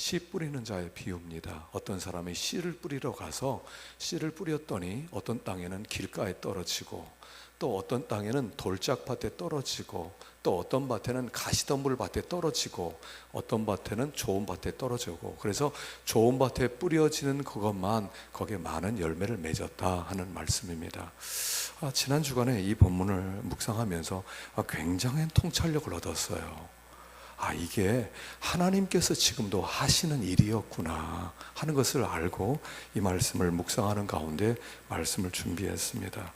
씨 뿌리는 자의 비유입니다. 어떤 사람이 씨를 뿌리러 가서 씨를 뿌렸더니 어떤 땅에는 길가에 떨어지고, 또 어떤 땅에는 돌짝밭에 떨어지고, 또 어떤 밭에는 가시덤불 밭에 떨어지고, 어떤 밭에는 좋은 밭에 떨어지고, 그래서 좋은 밭에 뿌려지는 그것만 거기에 많은 열매를 맺었다 하는 말씀입니다. 지난 주간에 이 본문을 묵상하면서 굉장한 통찰력을 얻었어요. 이게 하나님께서 지금도 하시는 일이었구나 하는 것을 알고 이 말씀을 묵상하는 가운데 말씀을 준비했습니다.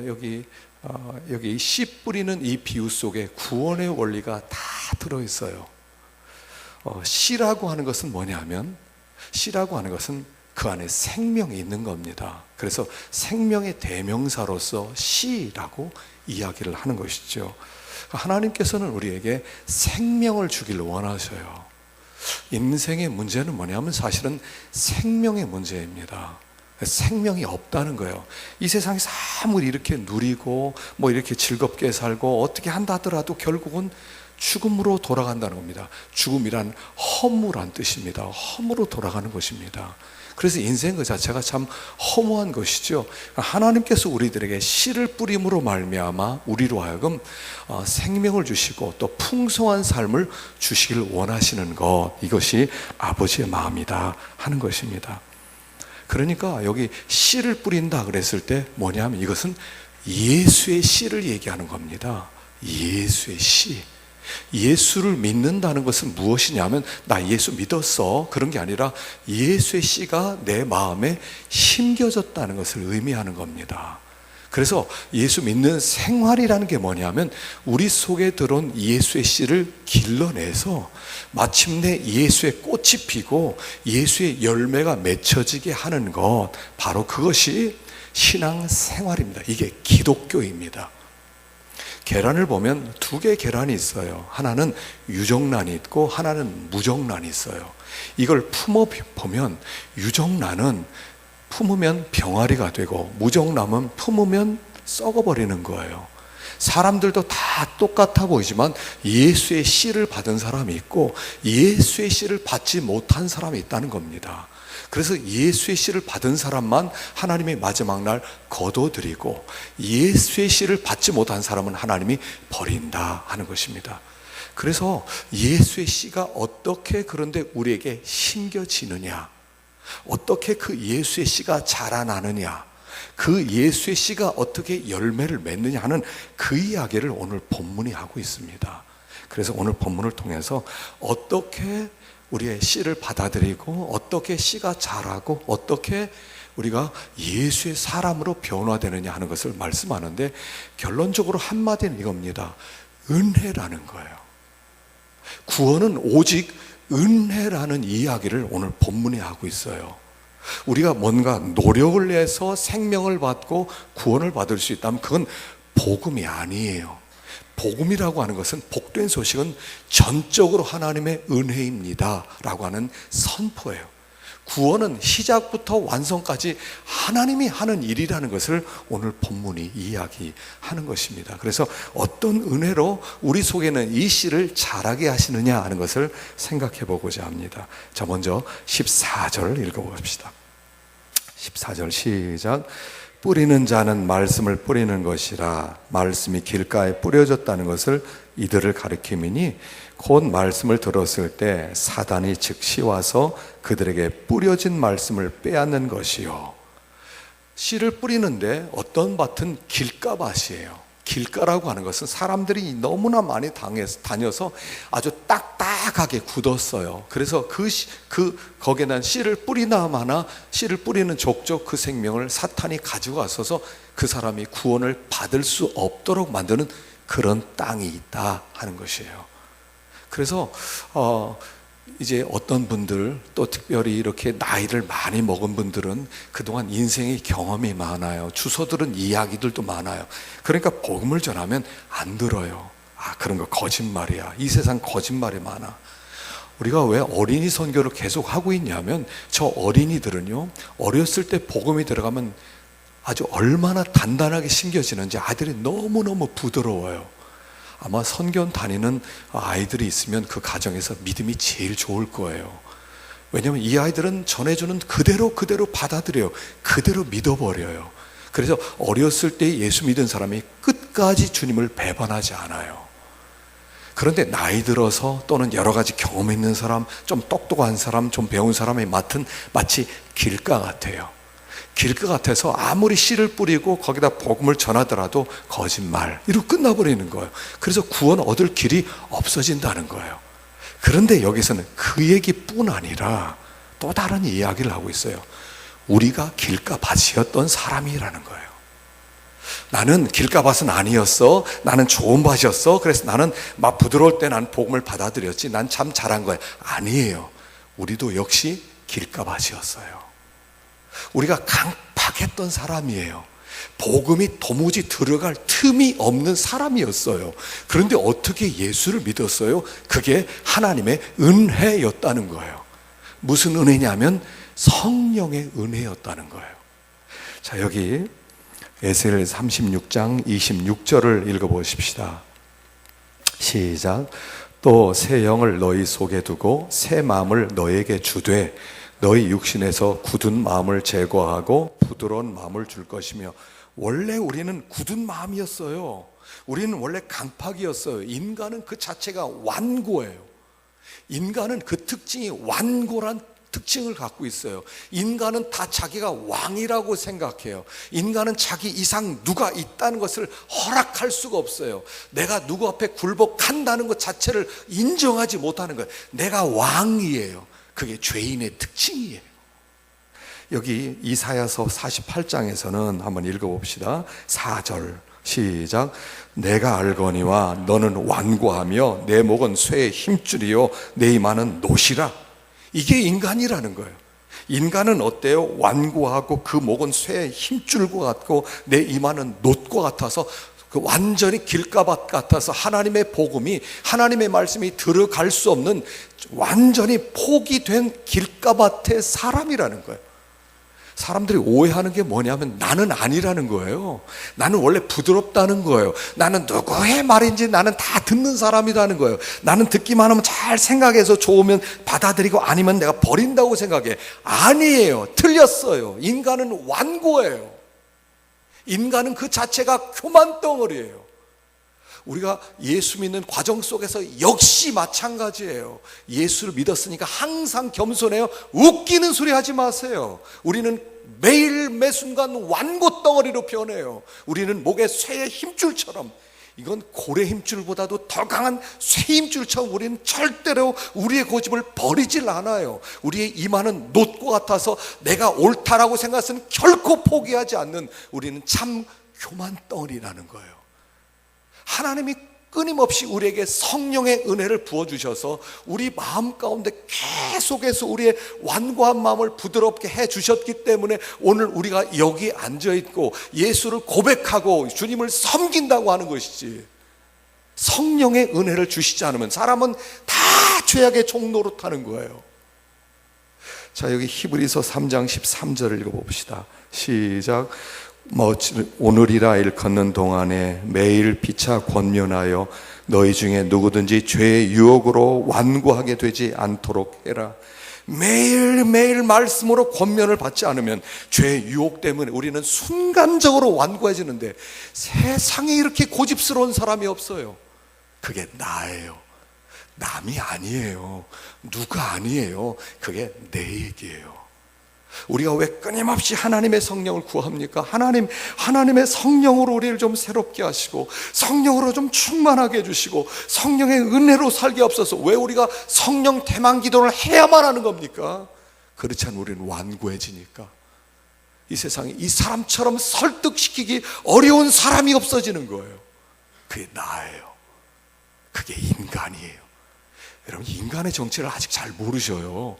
여기 씨 뿌리는 이 비유 속에 구원의 원리가 다 들어있어요. 씨라고 하는 것은 뭐냐면, 씨라고 하는 것은 그 안에 생명이 있는 겁니다. 그래서 생명의 대명사로서 씨라고 이야기를 하는 것이죠. 하나님께서는 우리에게 생명을 주길 원하셔요. 인생의 문제는 뭐냐면 사실은 생명의 문제입니다. 생명이 없다는 거예요. 이 세상에서 아무리 이렇게 누리고 이렇게 즐겁게 살고 어떻게 한다 하더라도 결국은 죽음으로 돌아간다는 겁니다. 죽음이란 허무란 뜻입니다. 허무로 돌아가는 것입니다. 그래서 인생 그 자체가 참 허무한 것이죠. 하나님께서 우리들에게 씨를 뿌림으로 말미암아 우리로 하여금 생명을 주시고 또 풍성한 삶을 주시길 원하시는 것, 이것이 아버지의 마음이다 하는 것입니다. 그러니까 여기 씨를 뿌린다 그랬을 때 뭐냐면 이것은 예수의 씨를 얘기하는 겁니다. 예수의 씨. 예수를 믿는다는 것은 무엇이냐면, 나 예수 믿었어, 그런 게 아니라 예수의 씨가 내 마음에 심겨졌다는 것을 의미하는 겁니다. 그래서 예수 믿는 생활이라는 게 뭐냐면, 우리 속에 들어온 예수의 씨를 길러내서 마침내 예수의 꽃이 피고 예수의 열매가 맺혀지게 하는 것, 바로 그것이 신앙생활입니다. 이게 기독교입니다. 계란을 보면 두 개의 계란이 있어요. 하나는 유정란이 있고 하나는 무정란이 있어요. 이걸 품어보면 유정란은 품으면 병아리가 되고 무정란은 품으면 썩어버리는 거예요. 사람들도 다 똑같아 보이지만 예수의 씨를 받은 사람이 있고 예수의 씨를 받지 못한 사람이 있다는 겁니다. 그래서 예수의 씨를 받은 사람만 하나님의 마지막 날 거둬들이고, 예수의 씨를 받지 못한 사람은 하나님이 버린다 하는 것입니다. 그래서 예수의 씨가 어떻게 그런데 우리에게 심겨지느냐, 어떻게 그 예수의 씨가 자라나느냐, 그 예수의 씨가 어떻게 열매를 맺느냐 하는 그 이야기를 오늘 본문이 하고 있습니다. 그래서 오늘 본문을 통해서 어떻게 우리의 씨를 받아들이고 어떻게 씨가 자라고 어떻게 우리가 예수의 사람으로 변화되느냐 하는 것을 말씀하는데, 결론적으로 한마디는 이겁니다. 은혜라는 거예요. 구원은 오직 은혜라는 이야기를 오늘 본문에 하고 있어요. 우리가 뭔가 노력을 내서 생명을 받고 구원을 받을 수 있다면 그건 복음이 아니에요. 복음이라고 하는 것은, 복된 소식은 전적으로 하나님의 은혜입니다 라고 하는 선포예요. 구원은 시작부터 완성까지 하나님이 하는 일이라는 것을 오늘 본문이 이야기하는 것입니다. 그래서 어떤 은혜로 우리 속에는 이 씨를 자라게 하시느냐 하는 것을 생각해 보고자 합니다. 자, 먼저 14절 읽어봅시다. 14절 시작. 뿌리는 자는 말씀을 뿌리는 것이라, 말씀이 길가에 뿌려졌다는 것을 이들을 가리킴이니, 곧 말씀을 들었을 때 사단이 즉시 와서 그들에게 뿌려진 말씀을 빼앗는 것이요. 씨를 뿌리는데 어떤 밭은 길가밭이에요. 길가라고 하는 것은 사람들이 너무나 많이 다녀서 아주 딱딱하게 굳었어요. 그래서 거기에 난 씨를 뿌리나 마나 씨를 뿌리는 족족 그 생명을 사탄이 가지고 와서서 그 사람이 구원을 받을 수 없도록 만드는 그런 땅이 있다 하는 것이에요. 그래서 이제 어떤 분들, 또 특별히 이렇게 나이를 많이 먹은 분들은 그동안 인생의 경험이 많아요. 주워 들은 이야기들도 많아요. 그러니까 복음을 전하면 안 들어요. 그런 거 거짓말이야. 이 세상 거짓말이 많아. 우리가 왜 어린이 선교를 계속 하고 있냐면, 저 어린이들은요, 어렸을 때 복음이 들어가면 아주 얼마나 단단하게 심겨지는지 아들이 너무너무 부드러워요. 아마 선교 다니는 아이들이 있으면 그 가정에서 믿음이 제일 좋을 거예요. 왜냐하면 이 아이들은 전해주는 그대로 받아들여요. 그대로 믿어버려요. 그래서 어렸을 때 예수 믿은 사람이 끝까지 주님을 배반하지 않아요. 그런데 나이 들어서 또는 여러 가지 경험 있는 사람, 좀 똑똑한 사람, 좀 배운 사람의 맡은 마치 길가 같아요. 길가 같아서 아무리 씨를 뿌리고 거기다 복음을 전하더라도 거짓말 이러고 끝나버리는 거예요. 그래서 구원 얻을 길이 없어진다는 거예요. 그런데 여기서는 그 얘기뿐 아니라 또 다른 이야기를 하고 있어요. 우리가 길가밭이었던 사람이라는 거예요. 나는 길가밭은 아니었어. 나는 좋은 밭이었어. 그래서 나는 막 부드러울 때 난 복음을 받아들였지. 난 참 잘한 거야. 아니에요. 우리도 역시 길가밭이었어요. 우리가 강팍했던 사람이에요. 복음이 도무지 들어갈 틈이 없는 사람이었어요. 그런데 어떻게 예수를 믿었어요? 그게 하나님의 은혜였다는 거예요. 무슨 은혜냐면 성령의 은혜였다는 거예요. 자, 여기 에스겔 36장 26절을 읽어보십시다. 시작. 또 새 영을 너희 속에 두고 새 마음을 너에게 주되 너희 육신에서 굳은 마음을 제거하고 부드러운 마음을 줄 것이며. 원래 우리는 굳은 마음이었어요. 우리는 원래 강팍이었어요. 인간은 그 자체가 완고예요. 인간은 그 특징이 완고란 특징을 갖고 있어요. 인간은 다 자기가 왕이라고 생각해요. 인간은 자기 이상 누가 있다는 것을 허락할 수가 없어요. 내가 누구 앞에 굴복한다는 것 자체를 인정하지 못하는 거예요. 내가 왕이에요. 그게 죄인의 특징이에요. 여기 이사야서 48장에서는 한번 읽어봅시다. 4절 시작. 내가 알거니와 너는 완고하며 내 목은 쇠의 힘줄이요 내 이마는 노시라. 이게 인간이라는 거예요. 인간은 어때요? 완고하고 그 목은 쇠의 힘줄과 같고 내 이마는 놋과 같아서 그 완전히 길가밭 같아서 하나님의 복음이, 하나님의 말씀이 들어갈 수 없는 완전히 포기된 길가밭의 사람이라는 거예요. 사람들이 오해하는 게 뭐냐면 나는 아니라는 거예요. 나는 원래 부드럽다는 거예요. 나는 누구의 말인지 나는 다 듣는 사람이라는 거예요. 나는 듣기만 하면 잘 생각해서 좋으면 받아들이고 아니면 내가 버린다고 생각해. 아니에요. 틀렸어요. 인간은 완고예요. 인간은 그 자체가 교만 덩어리예요. 우리가 예수 믿는 과정 속에서 역시 마찬가지예요. 예수를 믿었으니까 항상 겸손해요. 웃기는 소리 하지 마세요. 우리는 매일 매순간 완고 덩어리로 변해요. 우리는 목에 쇠의 힘줄처럼, 이건 고래 힘줄보다도 더 강한 쇠 힘줄처럼 우리는 절대로 우리의 고집을 버리질 않아요. 우리의 이마는 놋과 같아서 내가 옳다라고 생각해서는 결코 포기하지 않는, 우리는 참 교만 덩어리라는 거예요. 하나님이 끊임없이 우리에게 성령의 은혜를 부어주셔서 우리 마음 가운데 계속해서 우리의 완고한 마음을 부드럽게 해주셨기 때문에 오늘 우리가 여기 앉아있고 예수를 고백하고 주님을 섬긴다고 하는 것이지, 성령의 은혜를 주시지 않으면 사람은 다 죄악의 종로로 타는 거예요. 자, 여기 히브리서 3장 13절을 읽어봅시다. 시작. 오늘이라 일컫는 동안에 매일 피차 권면하여 너희 중에 누구든지 죄의 유혹으로 완고하게 되지 않도록 해라. 매일매일 말씀으로 권면을 받지 않으면 죄의 유혹 때문에 우리는 순간적으로 완고해지는데, 세상에 이렇게 고집스러운 사람이 없어요. 그게 나예요. 남이 아니에요. 누가 아니에요. 그게 내 얘기예요. 우리가 왜 끊임없이 하나님의 성령을 구합니까? 하나님의 성령으로 우리를 좀 새롭게 하시고 성령으로 좀 충만하게 해주시고 성령의 은혜로 살게 없어서 왜 우리가 성령 대만 기도를 해야만 하는 겁니까? 그렇지 않으면 우리는 완고해지니까. 이 세상에 이 사람처럼 설득시키기 어려운 사람이 없어지는 거예요. 그게 나예요. 그게 인간이에요. 여러분, 인간의 정체를 아직 잘 모르셔요.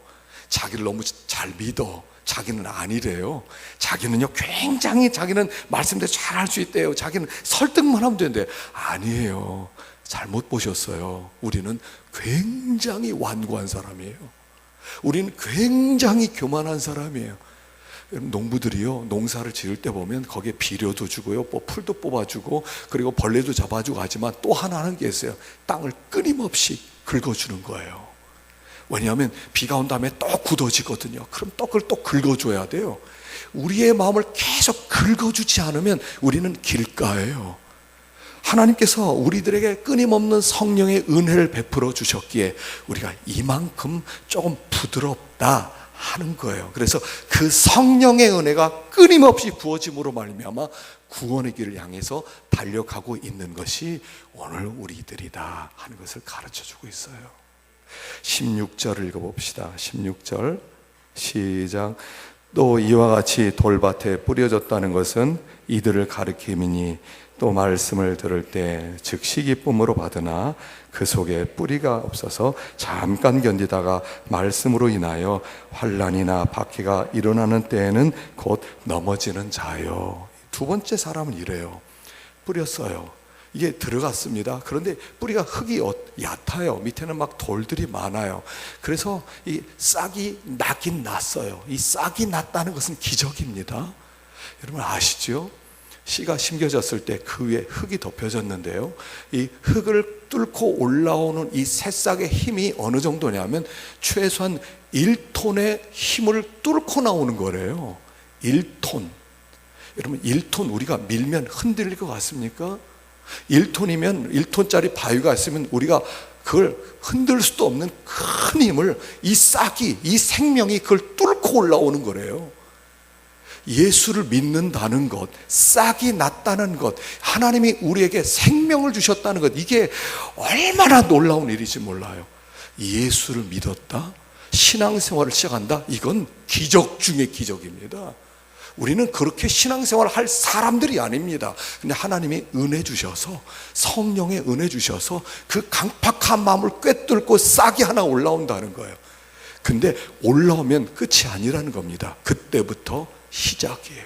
자기를 너무 잘 믿어. 자기는 아니래요. 자기는요, 굉장히 자기는 말씀대로 잘 할 수 있대요. 자기는 설득만 하면 되는데, 아니에요. 잘못 보셨어요. 우리는 굉장히 완고한 사람이에요. 우리는 굉장히 교만한 사람이에요. 농부들이요, 농사를 지을 때 보면 거기에 비료도 주고요, 뭐 풀도 뽑아주고, 그리고 벌레도 잡아주고 하지만 또 하나 하는 게 있어요. 땅을 끊임없이 긁어주는 거예요. 왜냐하면 비가 온 다음에 또 굳어지거든요. 그럼 떡을 또 긁어줘야 돼요. 우리의 마음을 계속 긁어주지 않으면 우리는 길가예요. 하나님께서 우리들에게 끊임없는 성령의 은혜를 베풀어 주셨기에 우리가 이만큼 조금 부드럽다 하는 거예요. 그래서 그 성령의 은혜가 끊임없이 부어짐으로 말미암아 구원의 길을 향해서 달려가고 있는 것이 오늘 우리들이다 하는 것을 가르쳐주고 있어요. 16절을 읽어봅시다. 16절 시작. 또 이와 같이 돌밭에 뿌려졌다는 것은 이들을 가리킴이니 또 말씀을 들을 때 즉시 기쁨으로 받으나 그 속에 뿌리가 없어서 잠깐 견디다가 말씀으로 인하여 환난이나 박해가 일어나는 때에는 곧 넘어지는 자요. 두 번째 사람은 이래요. 뿌렸어요. 이게 들어갔습니다. 그런데 뿌리가 흙이 얕아요. 밑에는 막 돌들이 많아요. 그래서 이 싹이 나긴 났어요. 이 싹이 났다는 것은 기적입니다. 여러분 아시죠? 씨가 심겨졌을 때 그 위에 흙이 덮여졌는데요, 이 흙을 뚫고 올라오는 이 새싹의 힘이 어느 정도냐면 최소한 1톤의 힘을 뚫고 나오는 거래요. 1톤. 여러분 1톤 우리가 밀면 흔들릴 것 같습니까? 1톤이면 1톤짜리 바위가 있으면 우리가 그걸 흔들 수도 없는 큰 힘을 이 싹이, 이 생명이 그걸 뚫고 올라오는 거래요. 예수를 믿는다는 것, 싹이 났다는 것, 하나님이 우리에게 생명을 주셨다는 것, 이게 얼마나 놀라운 일인지 몰라요. 예수를 믿었다, 신앙생활을 시작한다, 이건 기적 중에 기적입니다. 우리는 그렇게 신앙생활을 할 사람들이 아닙니다. 근데 하나님이 은혜 주셔서, 성령의 은혜 주셔서 그 강팍한 마음을 꿰뚫고 싹이 하나 올라온다는 거예요. 근데 올라오면 끝이 아니라는 겁니다. 그때부터 시작이에요.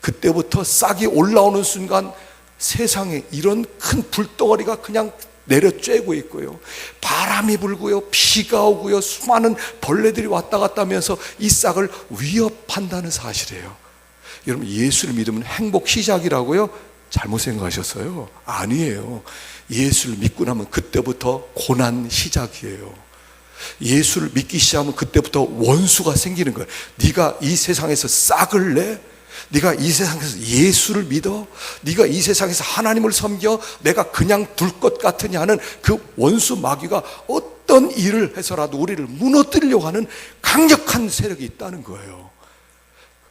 그때부터 싹이 올라오는 순간 세상에 이런 큰 불덩어리가 그냥 내려쬐고 있고요, 바람이 불고요, 비가 오고요, 수많은 벌레들이 왔다 갔다 하면서 이 싹을 위협한다는 사실이에요. 여러분 예수를 믿으면 행복 시작이라고요? 잘못 생각하셨어요? 아니에요. 예수를 믿고 나면 그때부터 고난 시작이에요. 예수를 믿기 시작하면 그때부터 원수가 생기는 거예요. 네가 이 세상에서 싹을 내? 네가 이 세상에서 예수를 믿어? 네가 이 세상에서 하나님을 섬겨? 내가 그냥 둘 것 같으냐 하는 그 원수 마귀가 어떤 일을 해서라도 우리를 무너뜨리려고 하는 강력한 세력이 있다는 거예요.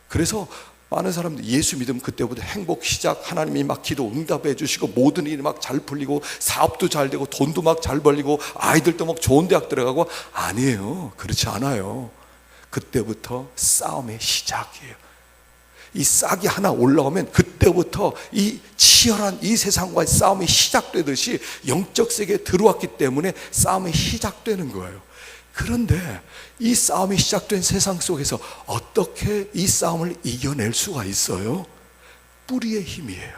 그래서 많은 사람들이 예수 믿으면 그때부터 행복 시작, 하나님이 막 기도 응답해 주시고 모든 일이 막 잘 풀리고 사업도 잘 되고 돈도 막 잘 벌리고 아이들도 막 좋은 대학 들어가고, 아니에요. 그렇지 않아요. 그때부터 싸움의 시작이에요. 이 싹이 하나 올라오면 그때부터 이 치열한 이 세상과의 싸움이 시작되듯이 영적 세계에 들어왔기 때문에 싸움이 시작되는 거예요. 그런데 이 싸움이 시작된 세상 속에서 어떻게 이 싸움을 이겨낼 수가 있어요? 뿌리의 힘이에요.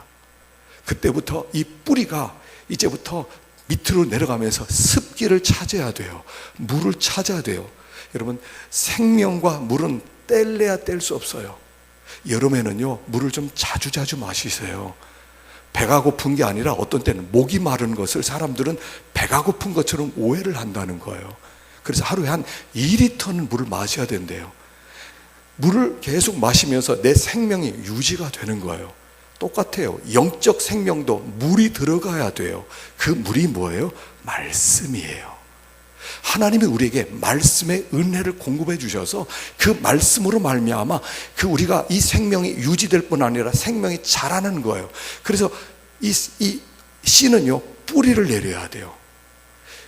그때부터 이 뿌리가 이제부터 밑으로 내려가면서 습기를 찾아야 돼요. 물을 찾아야 돼요. 여러분 생명과 물은 뗄래야 뗄 수 없어요. 여름에는요 물을 좀 자주 마시세요. 배가 고픈 게 아니라 어떤 때는 목이 마른 것을 사람들은 배가 고픈 것처럼 오해를 한다는 거예요. 그래서 하루에 한 2리터는 물을 마셔야 된대요. 물을 계속 마시면서 내 생명이 유지가 되는 거예요. 똑같아요. 영적 생명도 물이 들어가야 돼요. 그 물이 뭐예요? 말씀이에요. 하나님이 우리에게 말씀의 은혜를 공급해 주셔서 그 말씀으로 말미암아 그 우리가 이 생명이 유지될 뿐 아니라 생명이 자라는 거예요. 그래서 이 씨는요 뿌리를 내려야 돼요.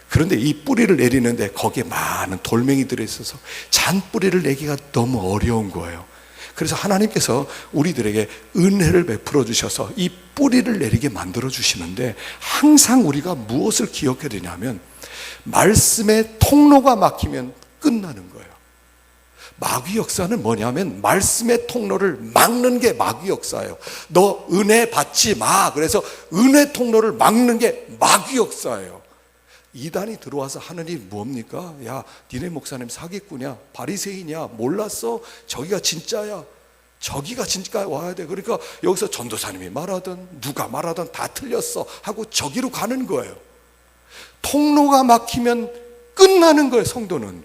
그런데 이 뿌리를 내리는데 거기에 많은 돌멩이들이 있어서 잔뿌리를 내기가 너무 어려운 거예요. 그래서 하나님께서 우리들에게 은혜를 베풀어 주셔서 이 뿌리를 내리게 만들어 주시는데, 항상 우리가 무엇을 기억해야 되냐면 말씀의 통로가 막히면 끝나는 거예요. 마귀 역사는 뭐냐면 말씀의 통로를 막는 게 마귀 역사예요. 너 은혜 받지 마. 그래서 은혜 통로를 막는 게 마귀 역사예요. 이단이 들어와서 하는 일이 뭡니까? 야, 니네 목사님 사기꾼이야, 바리새인이야, 몰랐어? 저기가 진짜야, 저기가 진짜 와야 돼. 그러니까 여기서 전도사님이 말하든 누가 말하든 다 틀렸어 하고 저기로 가는 거예요. 통로가 막히면 끝나는 거예요. 성도는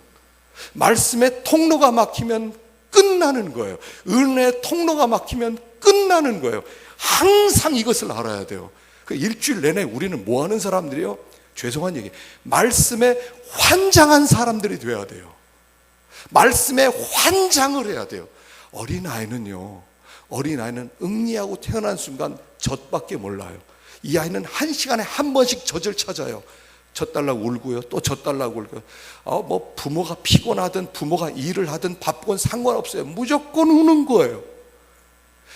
말씀의 통로가 막히면 끝나는 거예요. 은혜의 통로가 막히면 끝나는 거예요. 항상 이것을 알아야 돼요. 그 일주일 내내 우리는 뭐 하는 사람들이요? 죄송한 얘기, 말씀에 환장한 사람들이 돼야 돼요. 말씀에 환장을 해야 돼요. 어린아이는 응리하고 태어난 순간 젖밖에 몰라요. 이 아이는 한 시간에 한 번씩 젖을 찾아요. 젖달라고 울고요, 또 젖달라고 울고요. 뭐 부모가 피곤하든 부모가 일을 하든 바쁘건 상관없어요. 무조건 우는 거예요.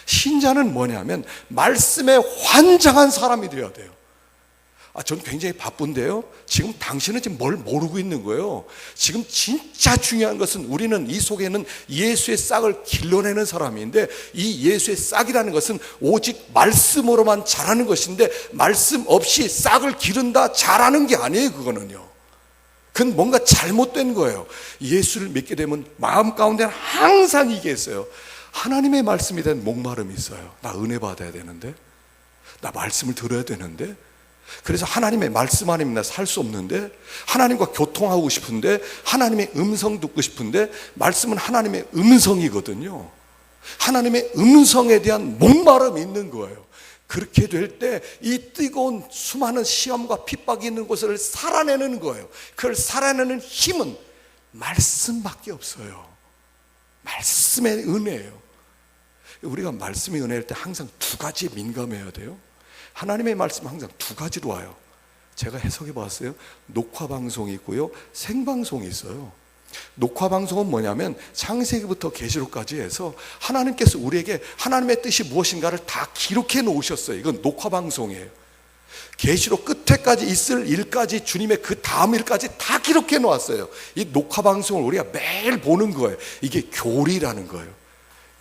신자는 뭐냐면 말씀에 환장한 사람이 되어야 돼요. 전 굉장히 바쁜데요, 지금 당신은 지금 뭘 모르고 있는 거예요. 지금 진짜 중요한 것은 우리는 이 속에는 예수의 싹을 길러내는 사람인데, 이 예수의 싹이라는 것은 오직 말씀으로만 자라는 것인데, 말씀 없이 싹을 기른다 자라는 게 아니에요. 그거는요, 그건 뭔가 잘못된 거예요. 예수를 믿게 되면 마음 가운데는 항상 이게 있어요. 하나님의 말씀에 대한 목마름이 있어요. 나 은혜 받아야 되는데, 나 말씀을 들어야 되는데, 그래서 하나님의 말씀 아니면 나 살 수 없는데, 하나님과 교통하고 싶은데, 하나님의 음성 듣고 싶은데, 말씀은 하나님의 음성이거든요. 하나님의 음성에 대한 목마름이 있는 거예요. 그렇게 될 때 이 뜨거운 수많은 시험과 핍박이 있는 곳을 살아내는 거예요. 그걸 살아내는 힘은 말씀밖에 없어요. 말씀의 은혜예요. 우리가 말씀의 은혜일 때 항상 두 가지에 민감해야 돼요. 하나님의 말씀은 항상 두 가지로 와요. 제가 해석해 봤어요. 녹화방송이 있고요, 생방송이 있어요. 녹화방송은 뭐냐면 창세기부터 계시록까지 해서 하나님께서 우리에게 하나님의 뜻이 무엇인가를 다 기록해 놓으셨어요. 이건 녹화방송이에요. 계시록 끝에까지 있을 일까지, 주님의 그 다음 일까지 다 기록해 놓았어요. 이 녹화방송을 우리가 매일 보는 거예요. 이게 교리라는 거예요.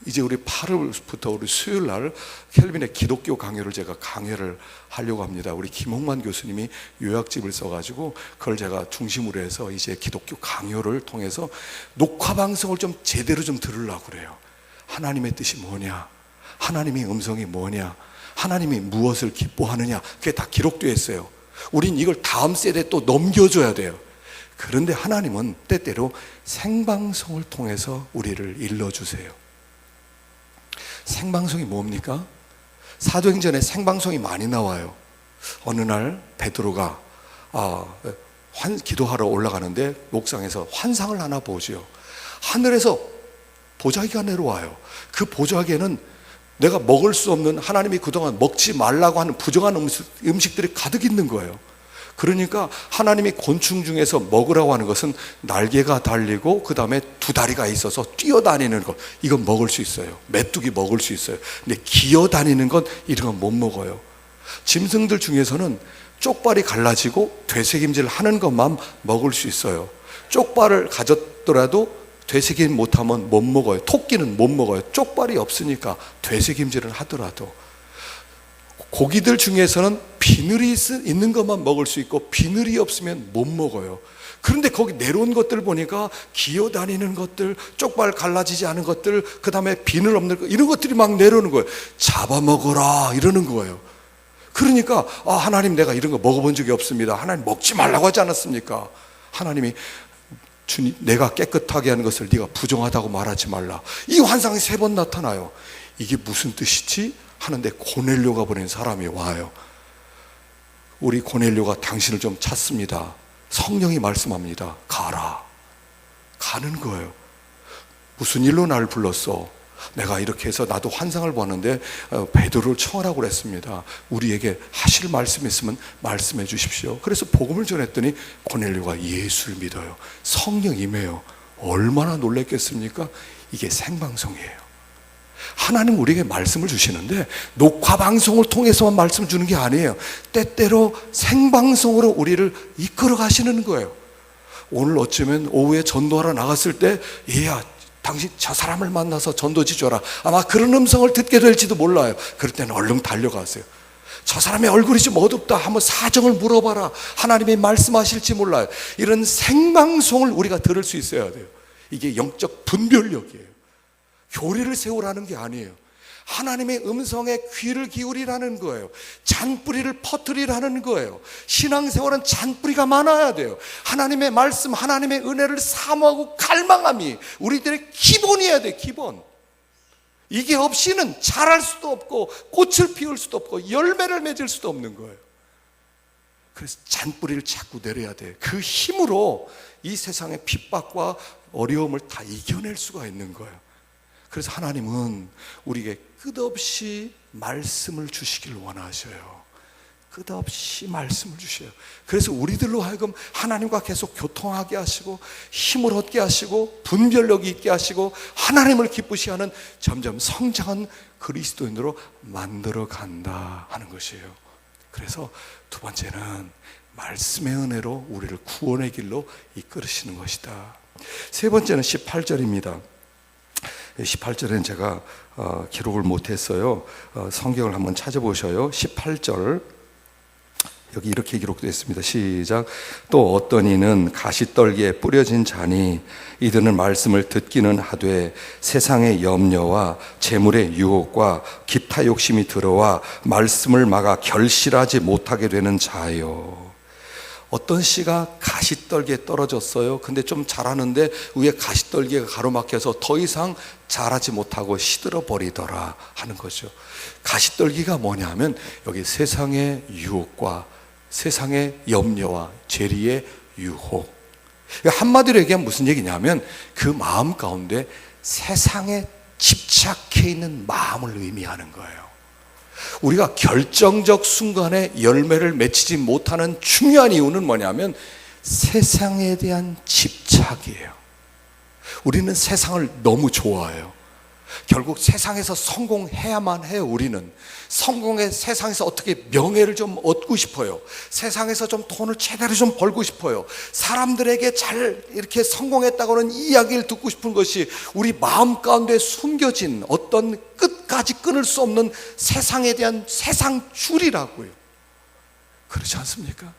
이제 우리 8월부터 우리 수요일 날 켈빈의 기독교 강요를 제가 강의를 하려고 합니다. 우리 김홍만 교수님이 요약집을 써가지고 그걸 제가 중심으로 해서 이제 기독교 강요를 통해서 녹화방송을 좀 제대로 좀 들으려고 그래요. 하나님의 뜻이 뭐냐, 하나님의 음성이 뭐냐, 하나님이 무엇을 기뻐하느냐, 그게 다 기록되어 있어요. 우린 이걸 다음 세대에 또 넘겨줘야 돼요. 그런데 하나님은 때때로 생방송을 통해서 우리를 일러주세요. 생방송이 뭡니까? 사도행전에 생방송이 많이 나와요. 어느 날 베드로가 기도하러 올라가는데 옥상에서 환상을 하나 보죠. 하늘에서 보자기가 내려와요. 그 보자기에는 내가 먹을 수 없는, 하나님이 그동안 먹지 말라고 하는 부정한 음식들이 가득 있는 거예요. 그러니까 하나님이 곤충 중에서 먹으라고 하는 것은 날개가 달리고 그 다음에 두 다리가 있어서 뛰어다니는 것, 이건 먹을 수 있어요. 메뚜기 먹을 수 있어요. 근데 기어다니는 건 이런 건 못 먹어요. 짐승들 중에서는 쪽발이 갈라지고 되새김질 하는 것만 먹을 수 있어요. 쪽발을 가졌더라도 되새김 못하면 못 먹어요. 토끼는 못 먹어요. 쪽발이 없으니까 되새김질을 하더라도. 고기들 중에서는 비늘이 있는 것만 먹을 수 있고 비늘이 없으면 못 먹어요. 그런데 거기 내려온 것들 보니까 기어다니는 것들, 쪽발 갈라지지 않은 것들, 그 다음에 비늘 없는 것, 이런 것들이 막 내려오는 거예요. 잡아먹어라 이러는 거예요. 그러니까 하나님, 내가 이런 거 먹어본 적이 없습니다. 하나님 먹지 말라고 하지 않았습니까? 하나님이 주님, 내가 깨끗하게 하는 것을 네가 부정하다고 말하지 말라. 이 환상이 3번 나타나요. 이게 무슨 뜻이지? 하는데 고넬료가 보낸 사람이 와요. 우리 고넬료가 당신을 좀 찾습니다. 성령이 말씀합니다. 가라. 가는 거예요. 무슨 일로 나를 불렀어? 내가 이렇게 해서 나도 환상을 보았는데 베드로를 청하라고 그랬습니다. 우리에게 하실 말씀 있으면 말씀해 주십시오. 그래서 복음을 전했더니 고넬료가 예수를 믿어요. 성령 임해요. 얼마나 놀랐겠습니까? 이게 생방송이에요. 하나님 우리에게 말씀을 주시는데 녹화방송을 통해서만 말씀을 주는 게 아니에요. 때때로 생방송으로 우리를 이끌어 가시는 거예요. 오늘 어쩌면 오후에 전도하러 나갔을 때, 얘야 당신 저 사람을 만나서 전도지 줘라, 아마 그런 음성을 듣게 될지도 몰라요. 그럴 때는 얼른 달려가세요. 저 사람의 얼굴이 좀 어둡다 한번 사정을 물어봐라. 하나님이 말씀하실지 몰라요. 이런 생방송을 우리가 들을 수 있어야 돼요. 이게 영적 분별력이에요. 교리를 세우라는 게 아니에요. 하나님의 음성에 귀를 기울이라는 거예요. 잔뿌리를 퍼뜨리라는 거예요. 신앙생활은 잔뿌리가 많아야 돼요. 하나님의 말씀, 하나님의 은혜를 사모하고 갈망함이 우리들의 기본이어야 돼요. 기본. 이게 없이는 자랄 수도 없고 꽃을 피울 수도 없고 열매를 맺을 수도 없는 거예요. 그래서 잔뿌리를 자꾸 내려야 돼요. 그 힘으로 이 세상의 핍박과 어려움을 다 이겨낼 수가 있는 거예요. 그래서 하나님은 우리에게 끝없이 말씀을 주시길 원하셔요. 끝없이 말씀을 주셔요. 그래서 우리들로 하여금 하나님과 계속 교통하게 하시고 힘을 얻게 하시고 분별력이 있게 하시고 하나님을 기쁘시 하는 점점 성장한 그리스도인으로 만들어 간다 하는 것이에요. 그래서 두 번째는 말씀의 은혜로 우리를 구원의 길로 이끌으시는 것이다. 세 번째는 18절입니다. 18절은 제가 기록을 못했어요. 성경을 한번 찾아보셔요. 18절 여기 이렇게 기록되어 있습니다. 시작. 또 어떤 이는 가시떨기에 뿌려진 자니 이들은 말씀을 듣기는 하되 세상의 염려와 재물의 유혹과 기타 욕심이 들어와 말씀을 막아 결실하지 못하게 되는 자요. 어떤 씨가 가시떨기에 떨어졌어요. 근데 좀 자라는데 위에 가시떨기가 가로막혀서 더 이상 자라지 못하고 시들어 버리더라 하는 거죠. 가시떨기가 뭐냐면 여기 세상의 유혹과 세상의 염려와 재리의 유혹. 한마디로 얘기하면 무슨 얘기냐면 그 마음 가운데 세상에 집착해 있는 마음을 의미하는 거예요. 우리가 결정적 순간에 열매를 맺히지 못하는 중요한 이유는 뭐냐면 세상에 대한 집착이에요. 우리는 세상을 너무 좋아해요. 결국 세상에서 성공해야만 해요. 우리는 성공의 세상에서 어떻게 명예를 좀 얻고 싶어요. 세상에서 좀 돈을 제대로 좀 벌고 싶어요. 사람들에게 잘 이렇게 성공했다고는 이야기를 듣고 싶은 것이 우리 마음 가운데 숨겨진 어떤 끝까지 끊을 수 없는 세상에 대한 세상줄이라고요. 그렇지 않습니까?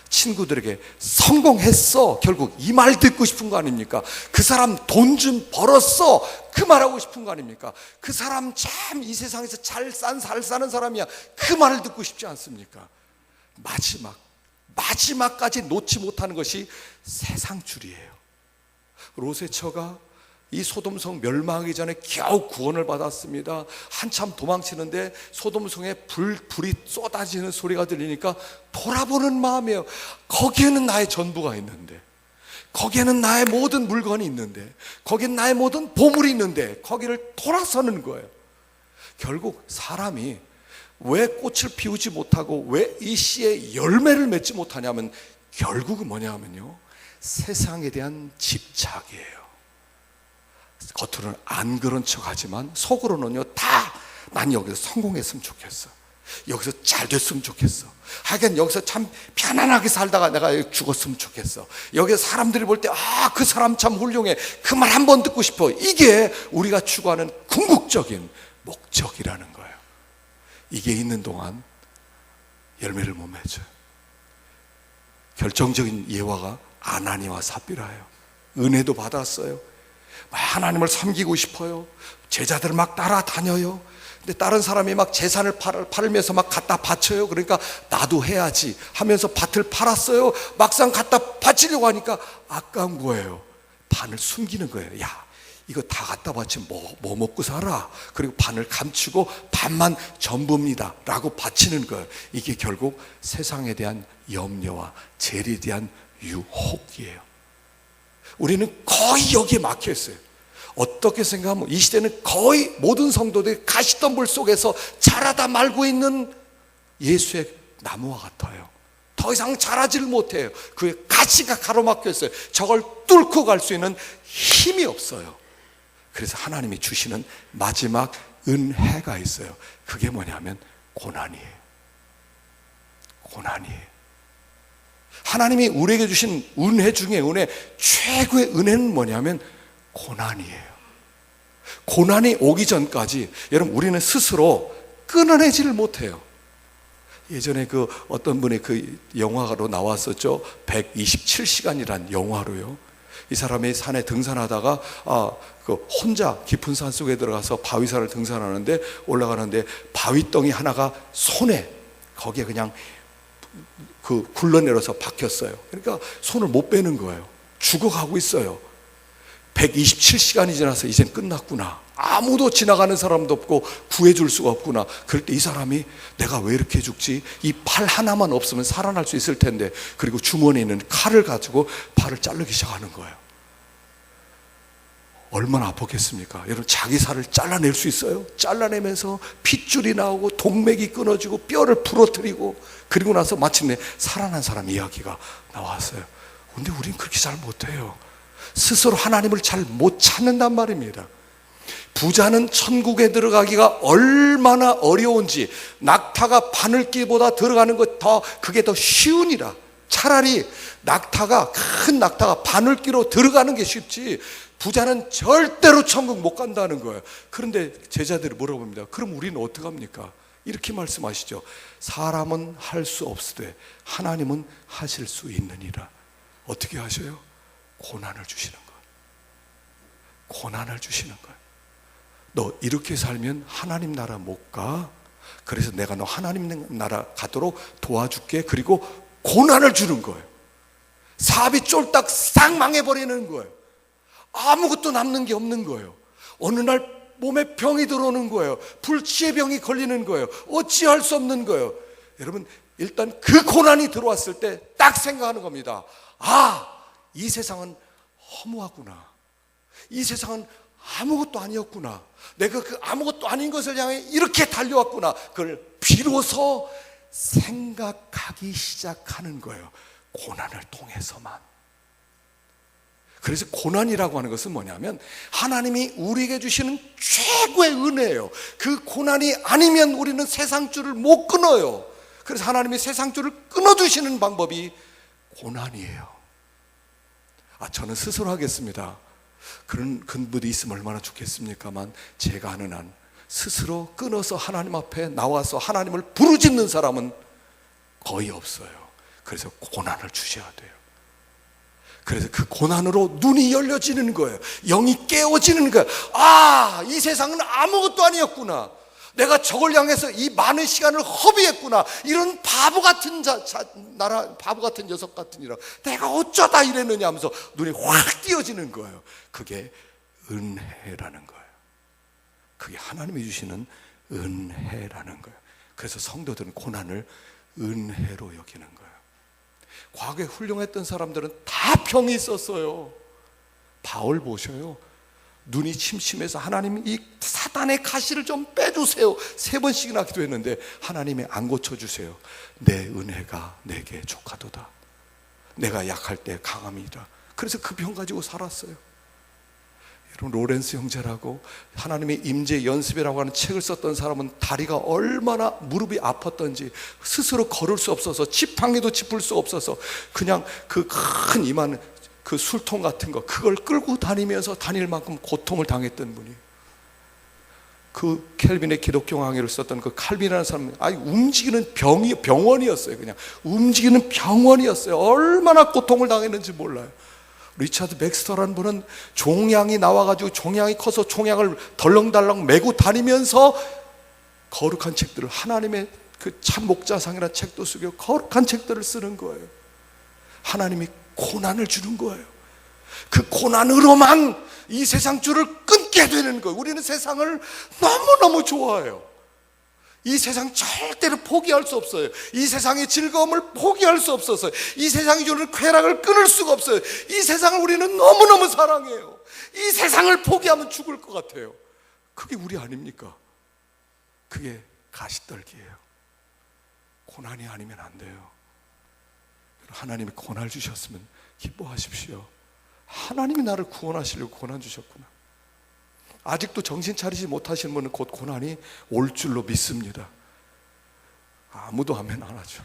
친구들에게 성공했어, 결국 이 말 듣고 싶은 거 아닙니까? 그 사람 돈 좀 벌었어, 그 말하고 싶은 거 아닙니까? 그 사람 참 이 세상에서 잘 사는 사람이야, 그 말을 듣고 싶지 않습니까? 마지막까지 놓지 못하는 것이 세상줄이에요. 롯의 처가 이 소돔성 멸망하기 전에 겨우 구원을 받았습니다. 한참 도망치는데 소돔성에 불이 쏟아지는 소리가 들리니까 돌아보는 마음이에요. 거기에는 나의 전부가 있는데, 거기에는 나의 모든 물건이 있는데, 거기엔 나의 모든 보물이 있는데, 거기를 돌아서는 거예요. 결국 사람이 왜 꽃을 피우지 못하고 왜 이 씨의 열매를 맺지 못하냐면 결국은 뭐냐면요, 세상에 대한 집착이에요. 겉으로는 안 그런 척 하지만 속으로는요, 난 여기서 성공했으면 좋겠어, 여기서 잘 됐으면 좋겠어, 하긴 여기서 참 편안하게 살다가 내가 죽었으면 좋겠어, 여기서 사람들이 볼 때 그 사람 참 훌륭해, 그 말 한 번 듣고 싶어. 이게 우리가 추구하는 궁극적인 목적이라는 거예요. 이게 있는 동안 열매를 못 맺어요. 결정적인 예화가 아나니와 삽비라예요. 은혜도 받았어요. 하나님을 섬기고 싶어요. 제자들 막 따라다녀요. 근데 다른 사람이 막 재산을 팔면서 막 갖다 바쳐요. 그러니까 나도 해야지 하면서 밭을 팔았어요. 막상 갖다 바치려고 하니까 아까운 거예요. 반을 숨기는 거예요. 야, 이거 다 갖다 바치면 뭐 먹고 살아? 그리고 반을 감추고 반만 전부입니다 라고 바치는 거예요. 이게 결국 세상에 대한 염려와 재리에 대한 유혹이에요. 우리는 거의 여기에 막혀 있어요. 어떻게 생각하면 이 시대는 거의 모든 성도들이 가시덤불 속에서 자라다 말고 있는 예수의 나무와 같아요. 더 이상 자라지를 못해요. 그의 가시가 가로막혀 있어요. 저걸 뚫고 갈 수 있는 힘이 없어요. 그래서 하나님이 주시는 마지막 은혜가 있어요. 그게 뭐냐면 고난이에요. 고난이에요. 하나님이 우리에게 주신 은혜 중에 은혜, 최고의 은혜는 뭐냐면 고난이에요. 고난이 오기 전까지 여러분 우리는 스스로 끊어내지를 못해요. 예전에 그 어떤 분의 그 영화로 나왔었죠. 127시간이란 영화로요. 이 사람이 산에 등산하다가 그 혼자 깊은 산 속에 들어가서 바위산을 등산하는데 올라가는데 바위덩이 하나가 손에 거기에 그냥 그 굴러내려서 박혔어요. 그러니까 손을 못 빼는 거예요. 죽어가고 있어요. 127시간이 지나서 이젠 끝났구나. 아무도 지나가는 사람도 없고 구해줄 수가 없구나. 그럴 때 이 사람이 내가 왜 이렇게 죽지? 이 팔 하나만 없으면 살아날 수 있을 텐데, 그리고 주머니에 있는 칼을 가지고 팔을 자르기 시작하는 거예요. 얼마나 아팠겠습니까? 여러분, 자기 살을 잘라낼 수 있어요? 잘라내면서 핏줄이 나오고 동맥이 끊어지고 뼈를 부러뜨리고, 그리고 나서 마침내 살아난 사람 이야기가 나왔어요. 근데 우린 그렇게 잘 못해요. 스스로 하나님을 잘 못 찾는단 말입니다. 부자는 천국에 들어가기가 얼마나 어려운지, 낙타가 바늘길보다 들어가는 것 그게 더 쉬우니라. 차라리 큰 낙타가 바늘길로 들어가는 게 쉽지, 부자는 절대로 천국 못 간다는 거예요. 그런데 제자들이 뭐라고 합니다. 그럼 우리는 어떡합니까? 이렇게 말씀하시죠. 사람은 할 수 없으되 하나님은 하실 수 있느니라. 어떻게 하셔요? 고난을 주시는 거예요. 고난을 주시는 거예요. 너 이렇게 살면 하나님 나라 못 가. 그래서 내가 너 하나님 나라 가도록 도와줄게. 그리고 고난을 주는 거예요. 사업이 쫄딱 싹 망해버리는 거예요. 아무것도 남는 게 없는 거예요. 어느 날 몸에 병이 들어오는 거예요. 불치의 병이 걸리는 거예요. 어찌할 수 없는 거예요. 여러분, 일단 그 고난이 들어왔을 때 딱 생각하는 겁니다. 이 세상은 허무하구나. 이 세상은 아무것도 아니었구나. 내가 그 아무것도 아닌 것을 향해 이렇게 달려왔구나. 그걸 비로소 생각하기 시작하는 거예요. 고난을 통해서만. 그래서 고난이라고 하는 것은 뭐냐면 하나님이 우리에게 주시는 최고의 은혜예요. 그 고난이 아니면 우리는 세상줄을 못 끊어요. 그래서 하나님이 세상줄을 끊어주시는 방법이 고난이에요. 저는 스스로 하겠습니다. 그런 분이 있으면 얼마나 좋겠습니까만, 제가 아는 한 스스로 끊어서 하나님 앞에 나와서 하나님을 부르짖는 사람은 거의 없어요. 그래서 고난을 주셔야 돼요. 그래서 그 고난으로 눈이 열려지는 거예요. 영이 깨어지는 거예요. 이 세상은 아무것도 아니었구나. 내가 저걸 향해서 이 많은 시간을 허비했구나. 이런 바보 같은 바보 같은 녀석 같으니라. 내가 어쩌다 이랬느냐 하면서 눈이 확 띄어지는 거예요. 그게 은혜라는 거예요. 그게 하나님이 주시는 은혜라는 거예요. 그래서 성도들은 고난을 은혜로 여기는 거예요. 과거에 훌륭했던 사람들은 다 병이 있었어요. 바울 보셔요. 눈이 침침해서 하나님 이 사단의 가시를 좀 빼주세요. 3번씩이나 기도했는데 하나님이 안 고쳐주세요. 내 은혜가 내게 족하도다. 내가 약할 때 강함이다. 그래서 그 병 가지고 살았어요. 여러분, 로렌스 형제라고 하나님의 임재 연습이라고 하는 책을 썼던 사람은 다리가 얼마나 무릎이 아팠던지 스스로 걸을 수 없어서 지팡이도 짚을 수 없어서 그냥 그 큰 이만 그 술통 같은 거 그걸 끌고 다니면서 다닐 만큼 고통을 당했던 분이, 그 켈빈의 기독교 강의를 썼던 그 칼빈이라는 사람은 움직이는 병원이었어요. 그냥 움직이는 병원이었어요. 얼마나 고통을 당했는지 몰라요. 리차드 백스터라는 분은 종양이 나와가지고 종양이 커서 종양을 덜렁달렁 메고 다니면서 거룩한 책들을, 하나님의 그 참 목자상이라는 책도 쓰고 거룩한 책들을 쓰는 거예요. 하나님이 고난을 주는 거예요. 그 고난으로만 이 세상 줄을 끊게 되는 거예요. 우리는 세상을 너무너무 좋아해요. 이 세상 절대로 포기할 수 없어요. 이 세상의 즐거움을 포기할 수 없어서 이 세상이 주는 쾌락을 끊을 수가 없어요. 이 세상을 우리는 너무너무 사랑해요. 이 세상을 포기하면 죽을 것 같아요. 그게 우리 아닙니까? 그게 가시떨기예요. 고난이 아니면 안 돼요. 하나님이 고난을 주셨으면 기뻐하십시오. 하나님이 나를 구원하시려고 고난 주셨구나. 아직도 정신 차리지 못하시는 분은 곧 고난이 올 줄로 믿습니다. 아무도 아멘 안 하죠.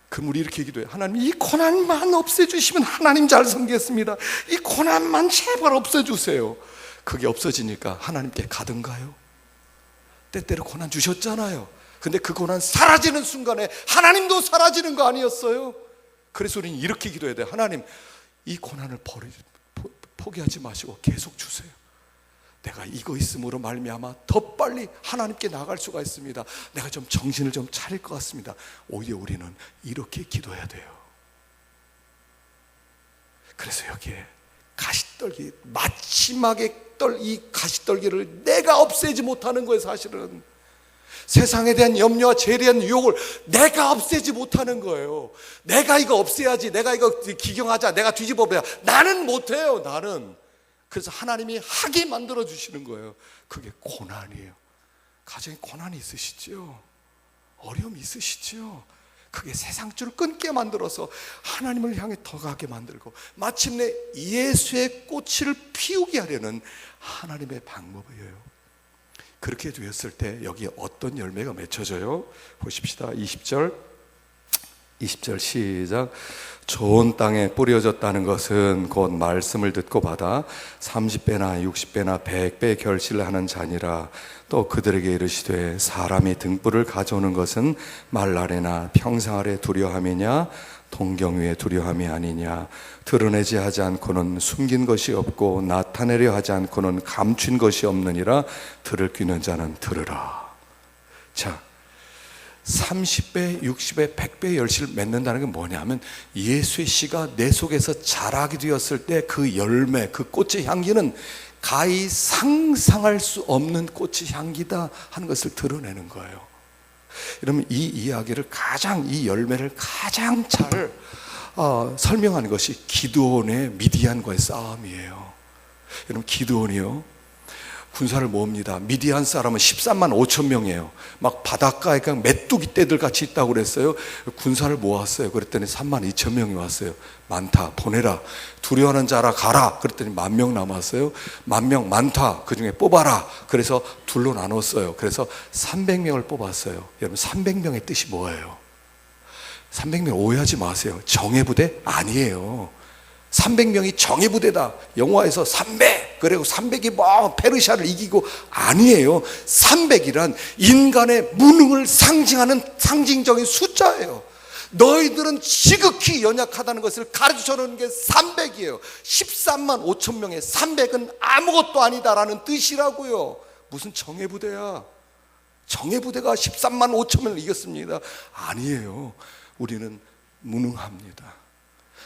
그럼 우리 이렇게 기도해요. 하나님, 이 고난만 없애주시면 하나님 잘 섬기겠습니다. 이 고난만 제발 없애주세요. 그게 없어지니까 하나님께 가든가요? 때때로 고난 주셨잖아요. 근데 그 고난 사라지는 순간에 하나님도 사라지는 거 아니었어요? 그래서 우리는 이렇게 기도해야 돼요. 하나님, 이 고난을 포기하지 마시고 계속 주세요. 내가 이거 있음으로 말미암아 더 빨리 하나님께 나아갈 수가 있습니다. 내가 좀 정신을 좀 차릴 것 같습니다. 오히려 우리는 이렇게 기도해야 돼요. 그래서 여기에 가시떨기, 마지막에 이 가시떨기를 내가 없애지 못하는 거예요. 사실은 세상에 대한 염려와 죄에 대한 유혹을 내가 없애지 못하는 거예요. 내가 이거 없애야지, 내가 이거 기경하자, 내가 뒤집어봐야. 나는 못해요. 나는. 그래서 하나님이 하게 만들어 주시는 거예요. 그게 고난이에요. 가정에 고난이 있으시죠? 어려움이 있으시죠? 그게 세상줄을 끊게 만들어서 하나님을 향해 더 가게 만들고 마침내 예수의 꽃을 피우게 하려는 하나님의 방법이에요. 그렇게 되었을 때 여기에 어떤 열매가 맺혀져요? 보십시다. 20절 시작. 좋은 땅에 뿌려졌다는 것은 곧 말씀을 듣고 받아 30배나 60배나 100배 결실을 하는 자니라. 또 그들에게 이르시되 사람이 등불을 가져오는 것은 말 아래나 평상 아래 두려함이냐 동경 위에 두려함이 아니냐. 드러내지 하지 않고는 숨긴 것이 없고 나타내려 하지 않고는 감춘 것이 없느니라. 들을 귀는 자는 들으라. 자, 30배, 60배, 100배 열심을 맺는다는 게 뭐냐면 예수의 씨가 내 속에서 자라게 되었을 때 그 열매, 그 꽃의 향기는 가히 상상할 수 없는 꽃의 향기다 하는 것을 드러내는 거예요. 여러분, 이 이야기를 이 열매를 가장 잘 설명하는 것이 기드온의 미디안과의 싸움이에요. 여러분, 기드온이요, 군사를 모읍니다. 미디안 사람은 13만 5천 명이에요. 막 바닷가에 그냥 메뚜기 떼들 같이 있다고 그랬어요. 군사를 모았어요. 그랬더니 3만 2천 명이 왔어요. 많다, 보내라. 두려워하는 자라 가라. 그랬더니 10,000명 남았어요. 10,000명 많다, 그 중에 뽑아라. 그래서 둘로 나눴어요. 그래서 300명을 뽑았어요. 여러분, 300명의 뜻이 뭐예요? 300명 오해하지 마세요. 정예부대 아니에요. 300명이 정예부대다. 영화에서 300, 그리고 300이 뭐 페르시아를 이기고, 아니에요. 300이란 인간의 무능을 상징하는 상징적인 숫자예요. 너희들은 지극히 연약하다는 것을 가르쳐 주는 게 300이에요. 13만 5천 명의 300은 아무것도 아니다라는 뜻이라고요. 무슨 정예부대야. 정예부대가 13만 5천 명을 이겼습니다. 아니에요. 우리는 무능합니다.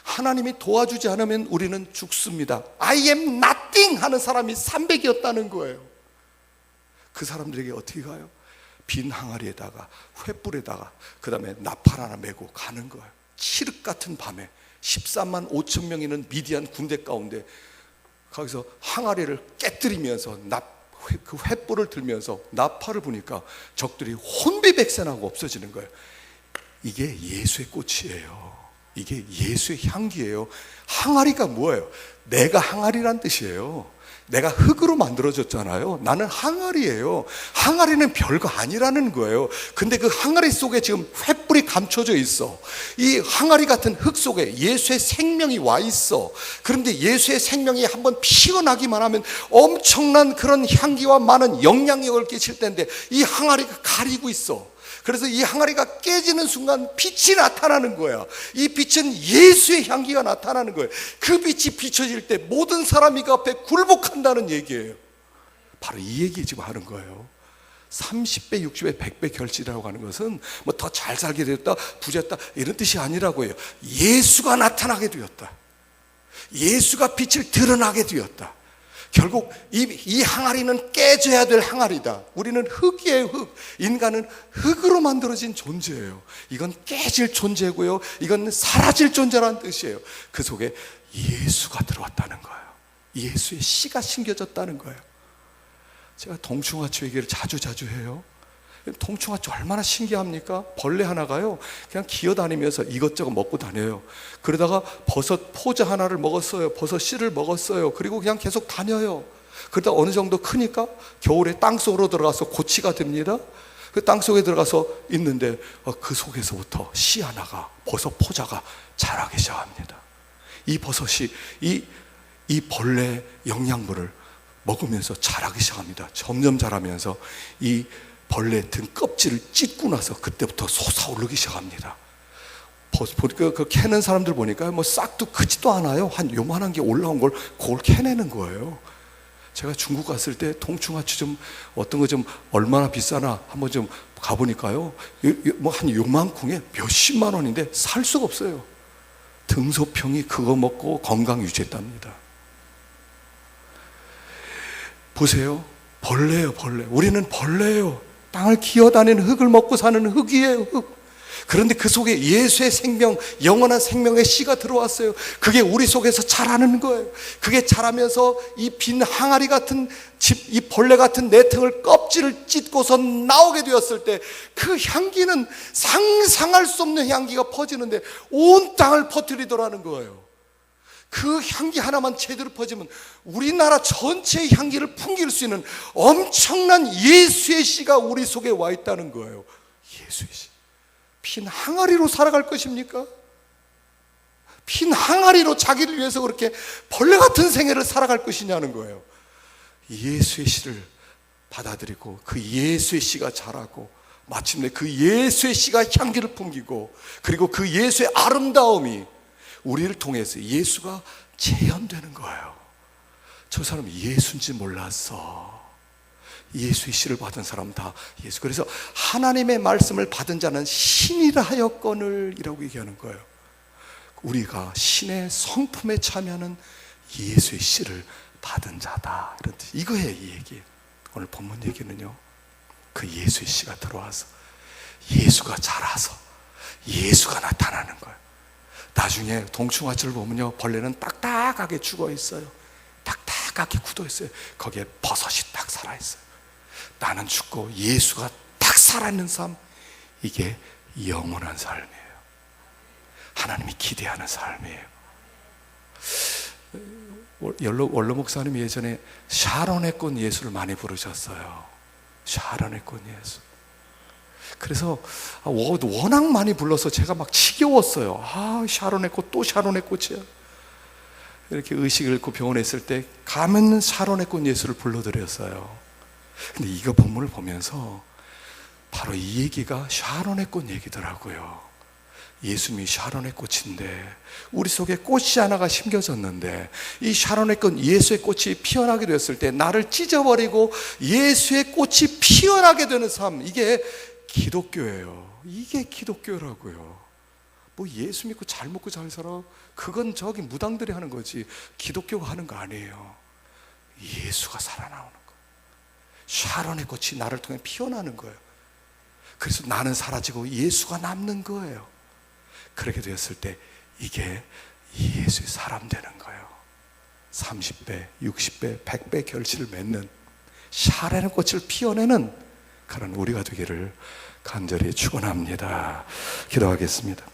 하나님이 도와주지 않으면 우리는 죽습니다. I am nothing 하는 사람이 300이었다는 거예요. 그 사람들에게 어떻게 가요? 빈 항아리에다가 횃불에다가 그 다음에 나팔 하나 메고 가는 거예요. 칠흑 같은 밤에 13만 5천 명이 있는 미디안 군대 가운데 거기서 항아리를 깨뜨리면서 그 횃불을 들면서 나팔을 부니까 적들이 혼비백산하고 없어지는 거예요. 이게 예수의 꽃이에요. 이게 예수의 향기예요. 항아리가 뭐예요? 내가 항아리란 뜻이에요. 내가 흙으로 만들어졌잖아요. 나는 항아리예요. 항아리는 별거 아니라는 거예요. 근데 그 항아리 속에 지금 횃불이 감춰져 있어. 이 항아리 같은 흙 속에 예수의 생명이 와 있어. 그런데 예수의 생명이 한번 피어나기만 하면 엄청난 그런 향기와 많은 영향력을 끼칠 텐데 이 항아리가 가리고 있어. 그래서 이 항아리가 깨지는 순간 빛이 나타나는 거야. 이 빛은 예수의 향기가 나타나는 거예요. 그 빛이 비춰질 때 모든 사람이 그 앞에 굴복한다는 얘기예요. 바로 이 얘기 지금 하는 거예요. 30배, 60배, 100배 결실이라고 하는 것은 뭐 더 잘 살게 되었다, 부자였다 이런 뜻이 아니라고요. 예수가 나타나게 되었다. 예수가 빛을 드러나게 되었다. 결국 이 항아리는 깨져야 될 항아리다. 우리는 흙이에요. 흙. 인간은 흙으로 만들어진 존재예요. 이건 깨질 존재고요, 이건 사라질 존재라는 뜻이에요. 그 속에 예수가 들어왔다는 거예요. 예수의 씨가 심겨졌다는 거예요. 제가 동충하초 얘기를 자주 해요. 동충하초 얼마나 신기합니까? 벌레 하나가요 그냥 기어다니면서 이것저것 먹고 다녀요. 그러다가 버섯 포자 하나를 먹었어요. 버섯 씨를 먹었어요. 그리고 그냥 계속 다녀요. 그러다 어느 정도 크니까 겨울에 땅속으로 들어가서 고치가 됩니다. 그 땅속에 들어가서 있는데 그 속에서부터 씨 하나가, 버섯 포자가 자라기 시작합니다. 이 버섯이 이 벌레 영양분을 먹으면서 자라기 시작합니다. 점점 자라면서 이 벌레 등 껍질을 찢고 나서 그때부터 솟아오르기 시작합니다. 그 캐는 사람들 보니까 뭐 싹도 크지도 않아요. 한 요만한 게 올라온 걸 그걸 캐내는 거예요. 제가 중국 갔을 때 동충하초 좀 어떤 거 좀 얼마나 비싸나 한번 좀 가보니까요, 뭐 한 요만큼에 몇십만 원인데 살 수가 없어요. 등소평이 그거 먹고 건강 유지했답니다. 보세요. 벌레예요, 벌레. 우리는 벌레예요. 땅을 기어다니는 흙을 먹고 사는 흙이에요, 흙. 그런데 그 속에 예수의 생명, 영원한 생명의 씨가 들어왔어요. 그게 우리 속에서 자라는 거예요. 그게 자라면서 이 빈 항아리 같은 이 벌레 같은 내통을 껍질을 찢고서 나오게 되었을 때 그 향기는 상상할 수 없는 향기가 퍼지는데 온 땅을 퍼뜨리더라는 거예요. 그 향기 하나만 제대로 퍼지면 우리나라 전체의 향기를 풍길 수 있는 엄청난 예수의 씨가 우리 속에 와 있다는 거예요. 예수의 씨. 빈 항아리로 살아갈 것입니까? 빈 항아리로 자기를 위해서 그렇게 벌레 같은 생애를 살아갈 것이냐는 거예요. 예수의 씨를 받아들이고 그 예수의 씨가 자라고 마침내 그 예수의 씨가 향기를 풍기고 그리고 그 예수의 아름다움이 우리를 통해서 예수가 재현되는 거예요. 저 사람은 예수인지 몰랐어. 예수의 씨를 받은 사람은 다 예수. 그래서 하나님의 말씀을 받은 자는 신이라 하였거늘 이라고 얘기하는 거예요. 우리가 신의 성품에 참여하는 예수의 씨를 받은 자다, 이런 뜻. 이거예요, 이 얘기. 오늘 본문 얘기는요, 그 예수의 씨가 들어와서 예수가 자라서 예수가 나타나는 거예요. 나중에 동충하초를 보면요, 벌레는 딱딱하게 죽어 있어요. 딱딱하게 굳어 있어요. 거기에 버섯이 딱 살아 있어요. 나는 죽고 예수가 딱 살아있는 삶, 이게 영원한 삶이에요. 하나님이 기대하는 삶이에요. 원로 목사님이 예전에 샤론의 꽃 예수를 많이 부르셨어요. 샤론의 꽃 예수. 그래서 워낙 많이 불러서 제가 막 지겨웠어요. 샤론의 꽃, 또 샤론의 꽃이야. 이렇게 의식을 잃고 병원에 있을 때 가면 샤론의 꽃 예수를 불러드렸어요. 근데 이거 본문을 보면서 바로 이 얘기가 샤론의 꽃 얘기더라고요. 예수님이 샤론의 꽃인데 우리 속에 꽃이 하나가 심겨졌는데 이 샤론의 꽃, 예수의 꽃이 피어나게 되었을 때 나를 찢어버리고 예수의 꽃이 피어나게 되는 삶, 이게 기독교예요. 이게 기독교라고요. 뭐 예수 믿고 잘 먹고 잘 살아, 그건 저기 무당들이 하는 거지 기독교가 하는 거 아니에요. 예수가 살아나오는 거예요. 샤론의 꽃이 나를 통해 피어나는 거예요. 그래서 나는 사라지고 예수가 남는 거예요. 그렇게 되었을 때 이게 예수의 사람 되는 거예요. 30배, 60배, 100배 결실을 맺는 샤론의 꽃을 피워내는 그런 우리가 되기를 간절히 축원합니다. 기도하겠습니다.